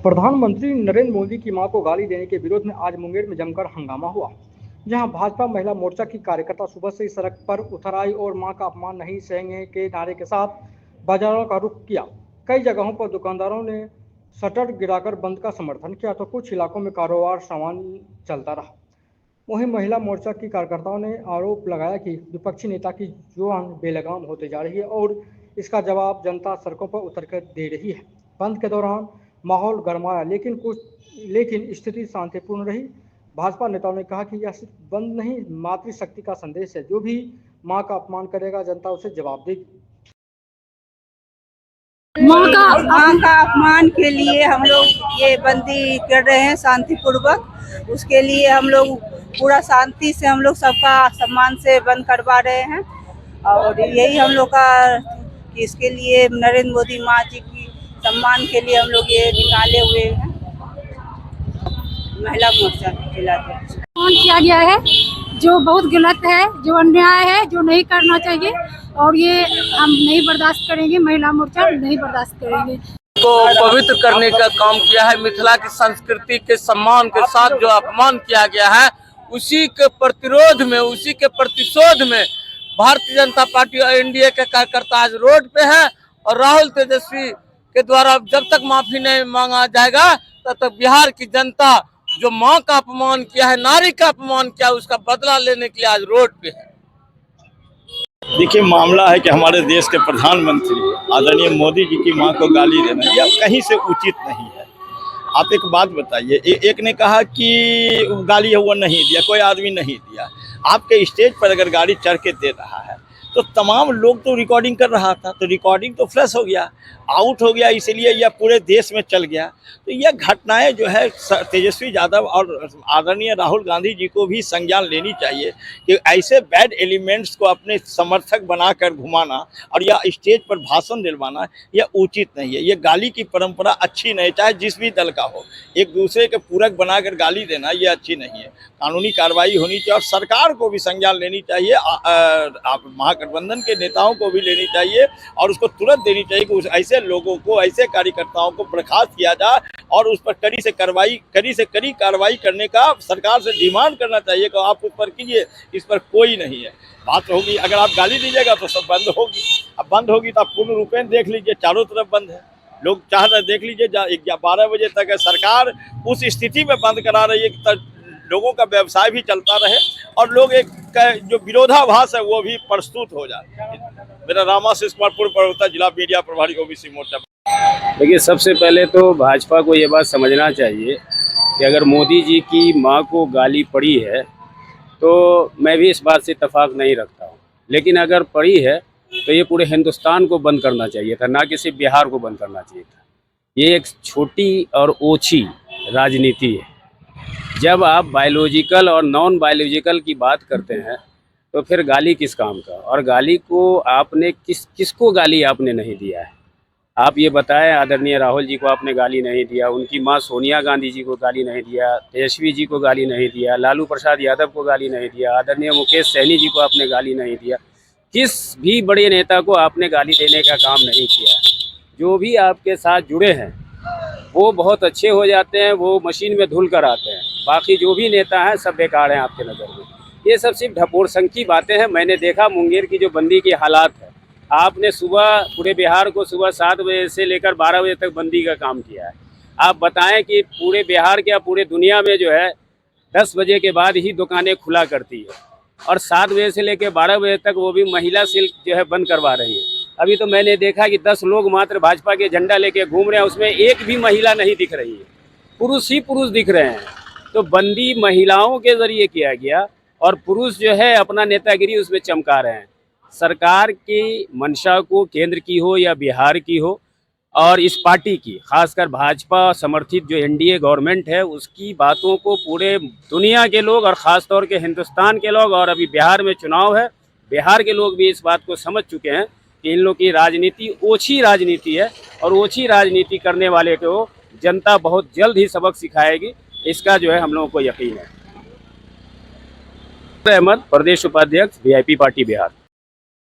प्रधानमंत्री नरेंद्र मोदी की मां को गाली देने के विरोध में आज मुंगेर में जमकर हंगामा हुआ, जहां भाजपा महिला मोर्चा की कार्यकर्ता सुबह से ही सड़क पर उतर आई और मां का अपमान नहीं सहेंगे के नारे के साथ बाजारों का रुख किया। कई जगहों पर दुकानदारों ने शटर गिराकर बंद का समर्थन किया तो कुछ इलाकों में कारोबार सामान्य चलता रहा। वहीं महिला मोर्चा की कार्यकर्ताओं ने आरोप लगाया कि विपक्षी नेता की जुबान बेलगाम होते जा रही है और इसका जवाब जनता सड़कों पर उतरकर दे रही है। बंद के दौरान माहौल गरमाया, लेकिन स्थिति शांतिपूर्ण रही। भाजपा नेताओं ने कहा कि यह सिर्फ बंद नहीं, मातृशक्ति का संदेश है। जो भी मां का अपमान करेगा, जनता उसे जवाब देगी। मां का अपमान के लिए हम लोग ये बंदी कर रहे हैं शांतिपूर्वक। उसके लिए हम लोग पूरा शांति से हम लोग सबका सम्मान से बंद करवा रहे हैं और यही हम लोग का कि इसके लिए नरेंद्र मोदी माँ जी की सम्मान के लिए हम लोग ये निकाले हुए हैं। महिला मोर्चा जिलाध्यक्ष फोन किया गया है जो बहुत गलत है, जो अन्याय है, जो नहीं करना चाहिए और ये हम नहीं बर्दाश्त करेंगे। महिला मोर्चा नहीं बर्दाश्त करेंगे। को पवित्र करने का काम किया है। मिथिला की संस्कृति के सम्मान के साथ जो अपमान किया गया है, उसी के प्रतिरोध में, उसी के प्रतिशोध में भारतीय जनता पार्टी और एनडीए के कार्यकर्ता आज रोड पे है और राहुल तेजस्वी के द्वारा जब तक माफी नहीं मांगा जाएगा तब तक बिहार की जनता जो मां का अपमान किया है, नारी का अपमान किया है, उसका बदला लेने के लिए आज रोड पे है। देखिए, मामला है कि हमारे देश के प्रधानमंत्री आदरणीय मोदी जी की मां को गाली देना यह कहीं से उचित नहीं है। आप एक बात बताइए, एक ने कहा कि गाली है वो नहीं दिया, कोई आदमी नहीं दिया। आपके स्टेज पर अगर गाड़ी चढ़ के दे रहा है तो तमाम लोग तो रिकॉर्डिंग कर रहा था, तो रिकॉर्डिंग तो फ्लैश हो गया, आउट हो गया, इसलिए यह पूरे देश में चल गया। तो यह घटनाएं जो है तेजस्वी यादव और आदरणीय राहुल गांधी जी को भी संज्ञान लेनी चाहिए कि ऐसे बैड एलिमेंट्स को अपने समर्थक बनाकर घुमाना और या स्टेज पर भाषण दिलवाना यह उचित नहीं है। यह गाली की परंपरा अच्छी नहीं, चाहे जिस भी दल का हो। एक दूसरे के पूरक बनाकर गाली देना यह अच्छी नहीं है। कानूनी कार्रवाई होनी चाहिए और सरकार को भी संज्ञान लेनी चाहिए, महागठबंधन के नेताओं को भी लेनी चाहिए और उसको तुरंत देनी चाहिए कि ऐसे लोगों को, ऐसे कार्यकर्ताओं को बर्खास्त किया जाए और उस पर कड़ी से कड़ी कार्रवाई करने का सरकार से डिमांड करना चाहिए कि आप उस पर कीजिए, इस पर कोई नहीं है। बात होगी, अगर आप गाली दीजिएगा तो सब बंद होगी। अब बंद होगी तो आप पूर्ण रूपेण देख लीजिए, चारों तरफ बंद है। लोग चाह रहे, देख लीजिए 12 बजे तक है। सरकार उस स्थिति में बंद करा रही है कि लोगों का व्यवसाय भी चलता रहे और लोग एक जो विरोधाभास है वो भी प्रस्तुत हो जाए। मेरा रामाशीष कुमार, पूर्व प्रवक्ता, जिला मीडिया प्रभारी, ओबीसी मोर्चा। देखिए, सबसे पहले तो भाजपा को ये बात समझना चाहिए कि अगर मोदी जी की मां को गाली पड़ी है तो मैं भी इस बात से इत्तेफाक नहीं रखता हूँ, लेकिन अगर पड़ी है तो ये पूरे हिंदुस्तान को बंद करना चाहिए था, ना कि सिर्फ बिहार को बंद करना चाहिए था। ये एक छोटी और ओछी राजनीति है। जब आप बायोलॉजिकल और नॉन बायोलॉजिकल की बात करते हैं तो फिर गाली किस काम का, और गाली को आपने किसको गाली आपने नहीं दिया है? आप ये बताएं। आदरणीय राहुल जी को आपने गाली नहीं दिया, उनकी मां सोनिया गांधी जी को गाली नहीं दिया, तेजस्वी जी को गाली नहीं दिया, लालू प्रसाद यादव को गाली नहीं दिया, आदरणीय मुकेश सहनी जी को आपने गाली नहीं दिया। किस भी बड़े नेता को आपने गाली देने का काम नहीं किया। जो भी आपके साथ जुड़े हैं वो बहुत अच्छे हो जाते हैं, वो मशीन में धुल कर आते हैं। बाकी जो भी नेता हैं सब बेकार हैं आपके नज़र में। ये सब सिर्फ ढपोर संघ की बातें हैं। मैंने देखा मुंगेर की जो बंदी की हालात है, आपने सुबह पूरे बिहार को सुबह 7 बजे से लेकर 12 बजे तक बंदी का काम किया है। आप बताएं कि पूरे बिहार के या पूरे दुनिया में जो है 10 बजे के बाद ही दुकानें खुला करती है और 7 बजे से लेकर 12 बजे तक वो भी महिला सिल्क जो है बंद करवा रही है। अभी तो मैंने देखा कि 10 लोग मात्र भाजपा के झंडा लेके घूम रहे हैं, उसमें एक भी महिला नहीं दिख रही है, पुरुष ही पुरुष दिख रहे हैं। तो बंदी महिलाओं के जरिए किया गया और पुरुष जो है अपना नेतागिरी उसमें चमका रहे हैं। सरकार की मंशा को, केंद्र की हो या बिहार की हो, और इस पार्टी की, खासकर भाजपा समर्थित जो एनडीए गवर्नमेंट है, उसकी बातों को पूरे दुनिया के लोग और ख़ास तौर के हिंदुस्तान के लोग, और अभी बिहार में चुनाव है, बिहार के लोग भी इस बात को समझ चुके हैं कि इन लोग की राजनीति ओछी राजनीति है और ओछी राजनीति करने वाले को जनता बहुत जल्द ही सबक सिखाएगी। इसका जो है हम लोगों को यकीन है। अहमद, प्रदेश उपाध्यक्ष VIP पार्टी बिहार।